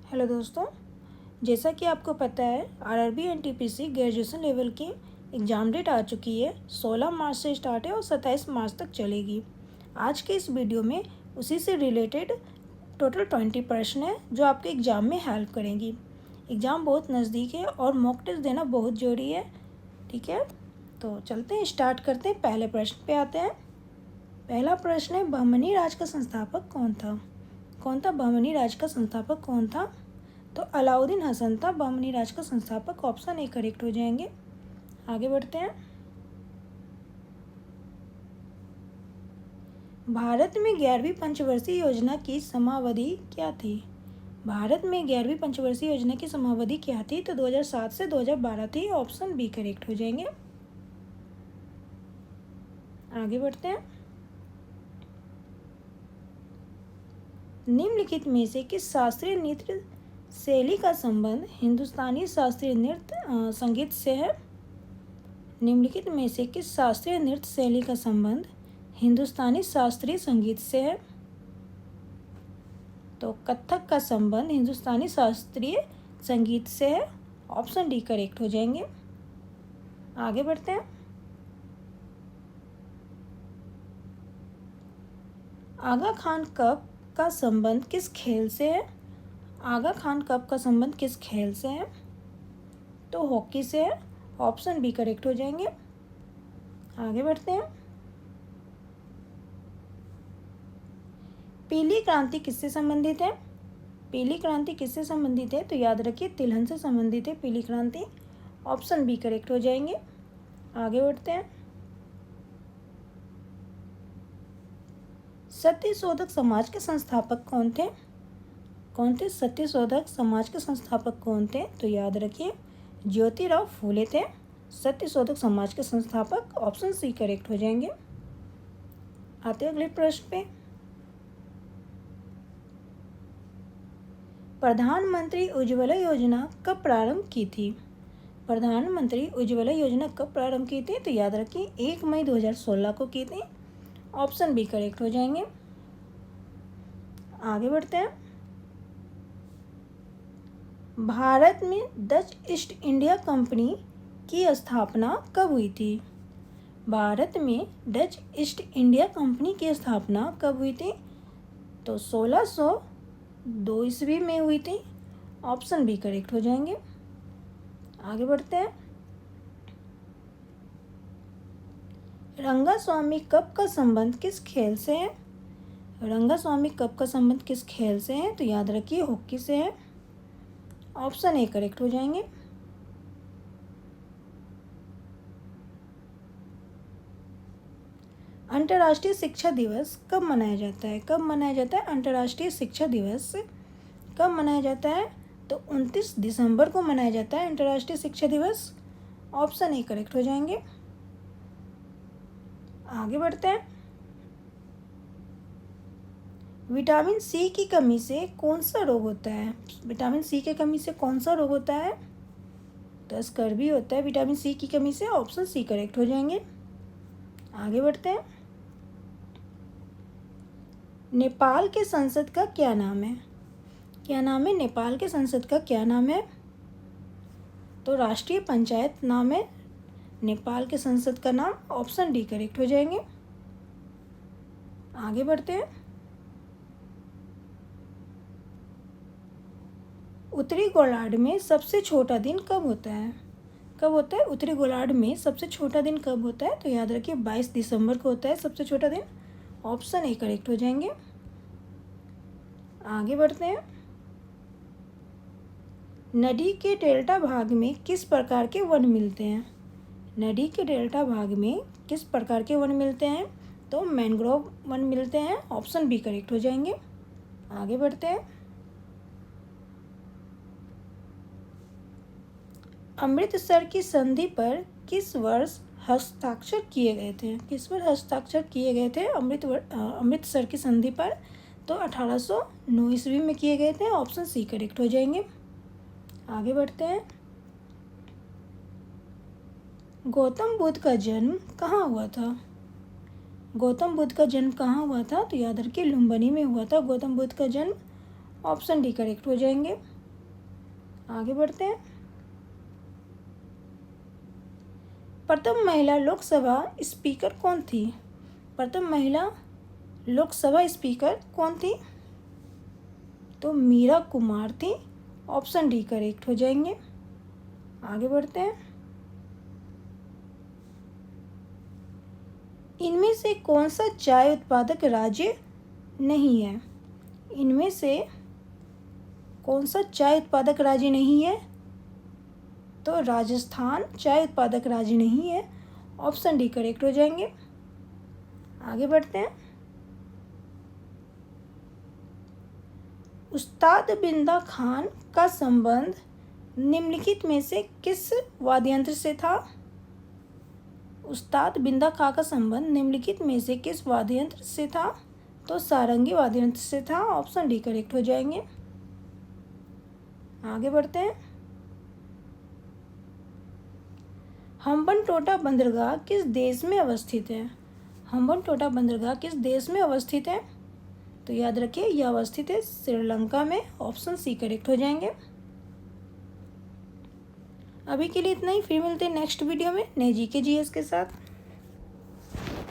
Hello दोस्तों, जैसा कि आपको पता है आरआरबी एनटीपीसी ग्रेजुएशन लेवल की एग्ज़ाम डेट आ चुकी है। 16 मार्च से स्टार्ट है और 27 मार्च तक चलेगी। आज के इस वीडियो में उसी से रिलेटेड टोटल 20 प्रश्न है जो आपके एग्ज़ाम में हेल्प करेंगी। एग्ज़ाम बहुत नज़दीक है और मॉक टेस्ट देना बहुत ज़रूरी है। ठीक है, तो चलते हैं, स्टार्ट करते हैं। पहले प्रश्न पे आते हैं। पहला प्रश्न है, बहमनी राज का संस्थापक कौन था? बहमनी राज का संस्थापक कौन था? तो अलाउद्दीन हसन था बहमनी राज का संस्थापक। ऑप्शन ए करेक्ट हो जाएंगे। आगे बढ़ते हैं। भारत में 11वीं पंचवर्षीय योजना की समावधि क्या थी? भारत में 11वीं पंचवर्षीय योजना की समावधि क्या थी? तो 2007 से 2012 थी। ऑप्शन बी करेक्ट हो जाएंगे। आगे बढ़ते हैं। निम्नलिखित में से किस शास्त्रीय नृत्य शैली का संबंध हिंदुस्तानी शास्त्रीय नृत्य संगीत से है? निम्नलिखित में से किस शास्त्रीय नृत्य शैली का संबंध हिंदुस्तानी शास्त्रीय संगीत से है? तो कथक का संबंध हिंदुस्तानी शास्त्रीय संगीत से है। ऑप्शन डी करेक्ट हो जाएंगे। आगे बढ़ते हैं। आगा खान कप का संबंध किस खेल से है? आगा खान कप का संबंध किस खेल से है? तो हॉकी से है। ऑप्शन बी करेक्ट हो जाएंगे। आगे बढ़ते हैं। पीली क्रांति किससे संबंधित है? पीली क्रांति किससे संबंधित है? तो याद रखिए तिलहन से संबंधित है पीली क्रांति। ऑप्शन बी करेक्ट हो जाएंगे। आगे बढ़ते हैं। सत्यशोधक समाज के संस्थापक कौन थे? सत्यशोधक समाज के संस्थापक कौन थे? तो याद रखिए ज्योतिराव फूले थे सत्यशोधक समाज के संस्थापक। ऑप्शन सी करेक्ट हो जाएंगे। आते हैं अगले प्रश्न पे। प्रधानमंत्री उज्ज्वला योजना कब प्रारंभ की थी? प्रधानमंत्री उज्ज्वला योजना कब प्रारंभ की थी? तो याद रखिए 1 मई 2016 को की थी। ऑप्शन बी करेक्ट हो जाएंगे। आगे बढ़ते हैं। भारत में डच ईस्ट इंडिया कंपनी की स्थापना कब हुई थी? भारत में डच ईस्ट इंडिया कंपनी की स्थापना कब हुई थी? तो 1602 ईस्वी में हुई थी। ऑप्शन बी करेक्ट हो जाएंगे। आगे बढ़ते हैं। रंगास्वामी कप का संबंध किस खेल से है? रंगास्वामी कप का संबंध किस खेल से है? तो याद रखिए हॉकी से है। ऑप्शन ए करेक्ट हो जाएंगे। अंतर्राष्ट्रीय शिक्षा दिवस कब मनाया जाता है? अंतर्राष्ट्रीय शिक्षा दिवस कब मनाया जाता है? तो 29 दिसंबर को मनाया जाता है अंतर्राष्ट्रीय शिक्षा दिवस। ऑप्शन ए करेक्ट हो जाएंगे। आगे बढ़ते हैं। विटामिन सी की कमी से कौन सा रोग होता है? विटामिन सी की कमी से कौन सा रोग होता है? तो स्कर्वी होता है विटामिन सी की कमी से। ऑप्शन सी करेक्ट हो जाएंगे। आगे बढ़ते हैं। नेपाल के संसद का क्या नाम है? नेपाल के संसद का क्या नाम है? तो राष्ट्रीय पंचायत नाम है नेपाल के संसद का नाम। ऑप्शन डी करेक्ट हो जाएंगे। आगे बढ़ते हैं। उत्तरी गोलार्ध में सबसे छोटा दिन कब होता है? उत्तरी गोलार्ध में सबसे छोटा दिन कब होता है? तो याद रखिए 22 दिसंबर को होता है सबसे छोटा दिन। ऑप्शन ए करेक्ट हो जाएंगे। आगे बढ़ते हैं। नदी के डेल्टा भाग में किस प्रकार के वन मिलते हैं? नदी के डेल्टा भाग में किस प्रकार के वन मिलते हैं? तो मैंग्रोव वन मिलते हैं। ऑप्शन बी करेक्ट हो जाएंगे। आगे बढ़ते हैं। अमृतसर की संधि पर किस वर्ष हस्ताक्षर किए गए थे? अमृतसर की संधि पर तो 1809 ईस्वी में किए गए थे। ऑप्शन सी करेक्ट हो जाएंगे। आगे बढ़ते हैं। गौतम बुद्ध का जन्म कहाँ हुआ था? तो याद रखिए लुम्बिनी में हुआ था गौतम बुद्ध का जन्म। ऑप्शन डी करेक्ट हो जाएंगे। आगे बढ़ते हैं। प्रथम महिला लोकसभा स्पीकर कौन थी? प्रथम महिला लोकसभा स्पीकर कौन थी? तो मीरा कुमार थी। ऑप्शन डी करेक्ट हो जाएंगे। आगे बढ़ते हैं। इनमें से कौन सा चाय उत्पादक राज्य नहीं है? इनमें से कौन सा चाय उत्पादक राज्य नहीं है? तो राजस्थान चाय उत्पादक राज्य नहीं है। ऑप्शन डी करेक्ट हो जाएंगे। आगे बढ़ते हैं। उस्ताद बिंदा खान का संबंध निम्नलिखित में से किस वाद्य यंत्र से था? उस्ताद बिंदा खां का संबंध निम्नलिखित में से किस वाद्य यंत्र से था? तो सारंगी वाद्य यंत्र से था। ऑप्शन डी करेक्ट हो जाएंगे। आगे बढ़ते हैं। हम्बनटोटा बंदरगाह किस देश में अवस्थित है? हम्बनटोटा बंदरगाह किस देश में अवस्थित है? तो याद रखिए यह अवस्थित है श्रीलंका में। ऑप्शन सी करेक्ट हो जाएंगे। अभी के लिए इतना ही, फिर मिलते हैं नेक्स्ट वीडियो में नए जीके जीएस के साथ।